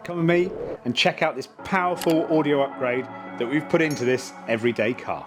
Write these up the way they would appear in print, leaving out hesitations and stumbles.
Come with me and check out this powerful audio upgrade that we've put into this everyday car.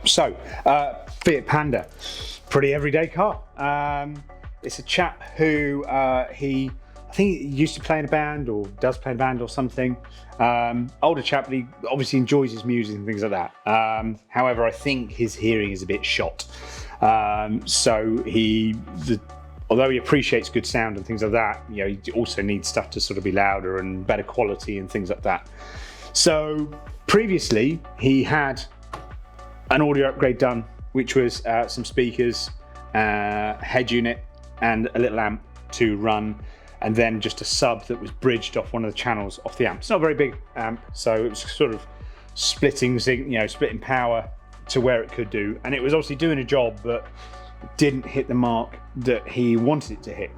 So, Fiat Panda, pretty everyday car. It's a chap who I think he used to play in a band or does play in a band or something. Older chap, but he obviously enjoys his music and things like that. However, I think his hearing is a bit shot. So although he appreciates good sound and things like that, you know, he also needs stuff to sort of be louder and better quality and things like that. So previously he had an audio upgrade done, which was some speakers, head unit, and a little amp to run, and then just a sub that was bridged off one of the channels off the amp. It's not a very big amp, so it was sort of splitting power to where it could do, and it was obviously doing a job, but didn't hit the mark that he wanted it to hit.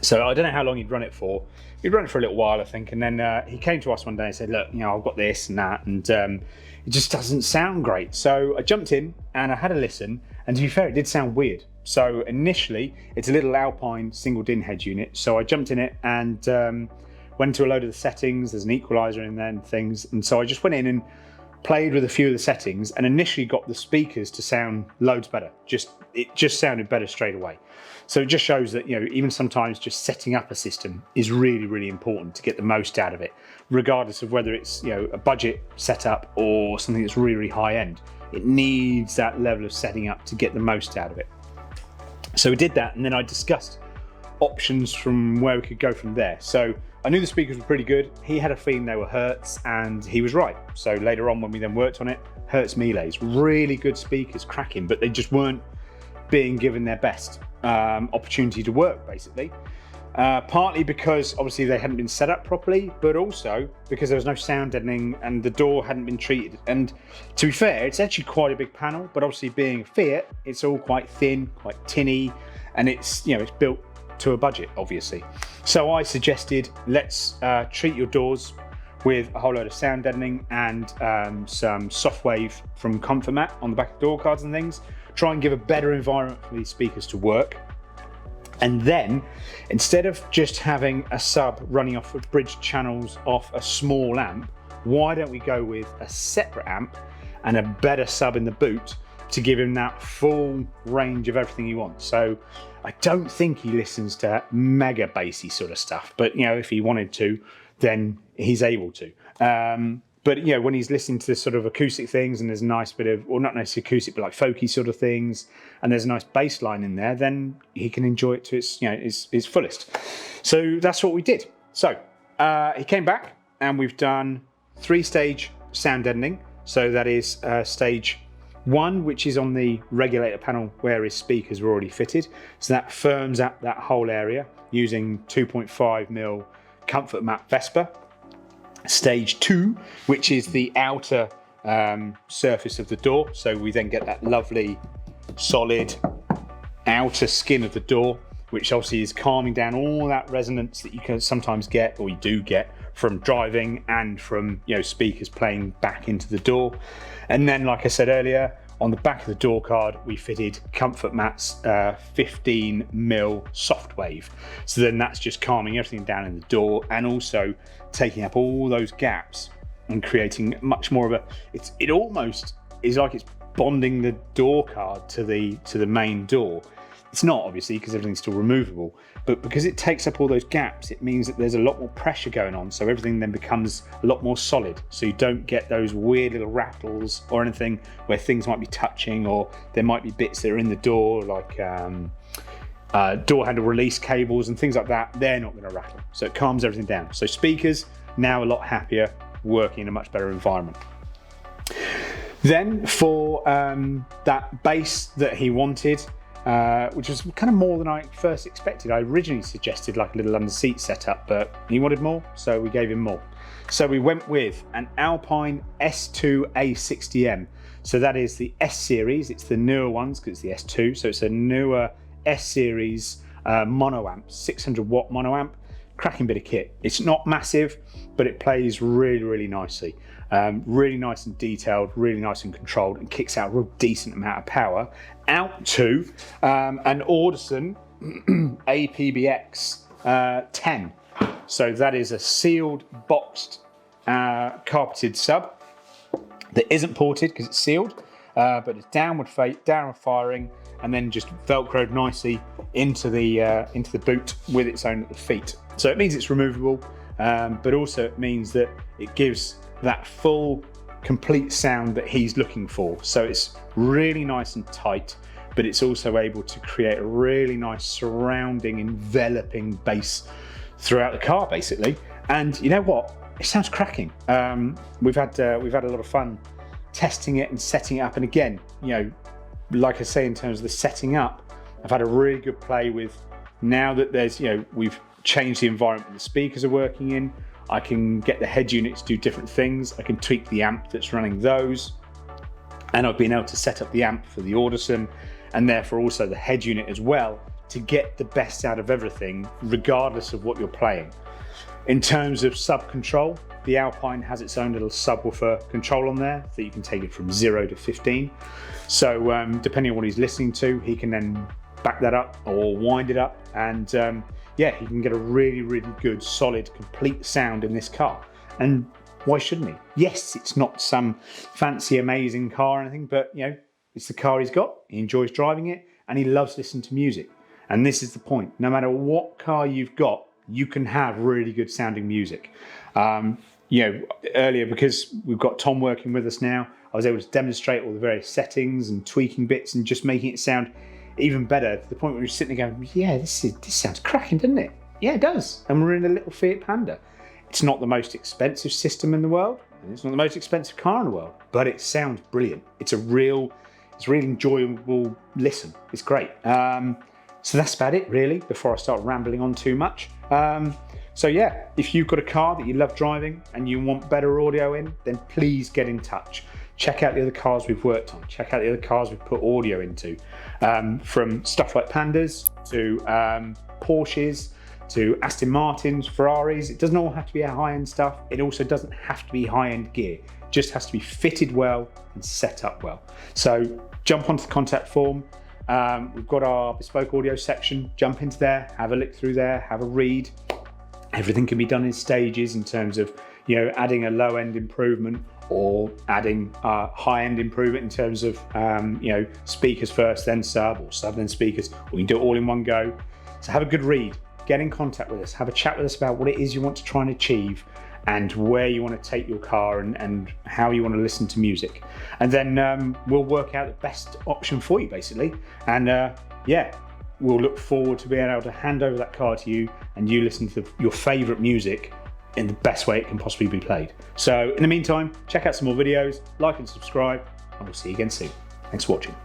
So I don't know how long he'd run it for. He'd run it for a little while, I think, and then he came to us one day and said, look, you know, I've got this and that, and it just doesn't sound great. So I jumped in and I had a listen, and to be fair, it did sound weird. So initially, it's a little Alpine single DIN head unit. So I jumped in it and went to a load of the settings. There's an equalizer in there and things. And so I just went in and played with a few of the settings and initially got the speakers to sound loads better. It just sounded better straight away. So it just shows that, you know, even sometimes just setting up a system is really, really important to get the most out of it, regardless of whether it's, you know, a budget setup or something that's really, really high end. It needs that level of setting up to get the most out of it. So we did that, and then I discussed options from where we could go from there. So I knew the speakers were pretty good. He had a feeling they were Hertz, and he was right. So later on, when we then worked on it, Hertz Melees, really good speakers, cracking, but they just weren't being given their best opportunity to work, basically. Partly because obviously they hadn't been set up properly, but also because there was no sound deadening and the door hadn't been treated. And to be fair, it's actually quite a big panel, but obviously being Fiat, it's all quite thin, quite tinny, and it's, you know, it's built to a budget, obviously. So I suggested, let's treat your doors with a whole load of sound deadening and some soft wave from Comfort Mat on the back of door cards and things. Try and give a better environment for these speakers to work. And then, instead of just having a sub running off of bridged channels off a small amp, why don't we go with a separate amp and a better sub in the boot to give him that full range of everything he wants? So I don't think he listens to mega bassy sort of stuff, but, you know, if he wanted to, then he's able to. But, you know, when he's listening to this sort of acoustic things and there's a nice bit of, or not necessarily acoustic, but like folky sort of things, and there's a nice bass line in there, then he can enjoy it to its, you know, its fullest. So that's what we did. So he came back and we've done 3-stage sound deadening. So that is stage 1, which is on the regulator panel where his speakers were already fitted. So that firms up that whole area using 2.5mm Comfort Mat Vespa. Stage 2, which is the outer surface of the door. So we then get that lovely solid outer skin of the door, which obviously is calming down all that resonance that you can sometimes get, or you do get, from driving and from, you know, speakers playing back into the door. And then, like I said earlier, on the back of the door card, we fitted Comfort Mat's 15mm soft wave. So then that's just calming everything down in the door and also taking up all those gaps and creating much more of a, it almost is like it's bonding the door card to the main door. It's not, obviously, because everything's still removable, but because it takes up all those gaps, it means that there's a lot more pressure going on, so everything then becomes a lot more solid, so you don't get those weird little rattles or anything where things might be touching, or there might be bits that are in the door, like door handle release cables and things like that. They're not going to rattle, so it calms everything down. So speakers now a lot happier, working in a much better environment. Then for that bass that he wanted, which was kind of more than I first expected. I originally suggested like a little under seat setup, but he wanted more, so we gave him more. So we went with an Alpine S2 A60M. So that is the S-Series, it's the newer ones because it's the S2, so it's a newer S-Series mono amp, 600 watt mono amp. Cracking bit of kit. It's not massive, but it plays really, really nicely. Really nice and detailed, really nice and controlled, and kicks out a real decent amount of power out to an Audison APBX 10. So that is a sealed, boxed, carpeted sub that isn't ported because it's sealed, but it's downward firing, and then just velcroed nicely into the boot with its own little feet. So it means it's removable, but also it means that it gives that full, complete sound that he's looking for. So it's really nice and tight, but it's also able to create a really nice surrounding, enveloping bass throughout the car, basically. And you know what? It sounds cracking. We've had a lot of fun testing it and setting it up. And again, you know, like I say, in terms of the setting up, I've had a really good play with, now that there's, you know, we've changed the environment the speakers are working in. I can get the head unit to do different things. I can tweak the amp that's running those. And I've been able to set up the amp for the Audison, and therefore also the head unit as well, to get the best out of everything, regardless of what you're playing. In terms of sub control, the Alpine has its own little subwoofer control on there, that you can take it from 0 to 15. So depending on what he's listening to, he can then back that up or wind it up, and yeah, he can get a really, really good, solid, complete sound in this car. And why shouldn't he? Yes, it's not some fancy, amazing car or anything, but you know, it's the car he's got. He enjoys driving it, and he loves listening to music. And this is the point. No matter what car you've got, you can have really good sounding music. You know, earlier, because we've got Tom working with us now, I was able to demonstrate all the various settings and tweaking bits and just making it sound even better, to the point where you're sitting there going, yeah, this sounds cracking, doesn't it? Yeah, it does. And we're in a little Fiat Panda. It's not the most expensive system in the world, and it's not the most expensive car in the world, but it sounds brilliant. It's really enjoyable listen. It's great. So that's about it, really, before I start rambling on too much. So yeah, if you've got a car that you love driving and you want better audio in, then please get in touch. Check out the other cars we've worked on. Check out the other cars we've put audio into. From stuff like Pandas to Porsches to Aston Martins, Ferraris. It doesn't all have to be high-end stuff. It also doesn't have to be high-end gear. It just has to be fitted well and set up well. So jump onto the contact form. We've got our bespoke audio section. Jump into there, have a look through there, have a read. Everything can be done in stages in terms of, you know, adding a low-end improvement or adding a high-end improvement in terms of, you know, speakers first, then sub, or sub then speakers, or you can do it all in one go. So have a good read, get in contact with us, have a chat with us about what it is you want to try and achieve and where you want to take your car and how you want to listen to music. And then we'll work out the best option for you, basically. And yeah, we'll look forward to being able to hand over that car to you and you listen to your favorite music in the best way it can possibly be played. So in the meantime, check out some more videos, like and subscribe, and we'll see you again soon. Thanks for watching.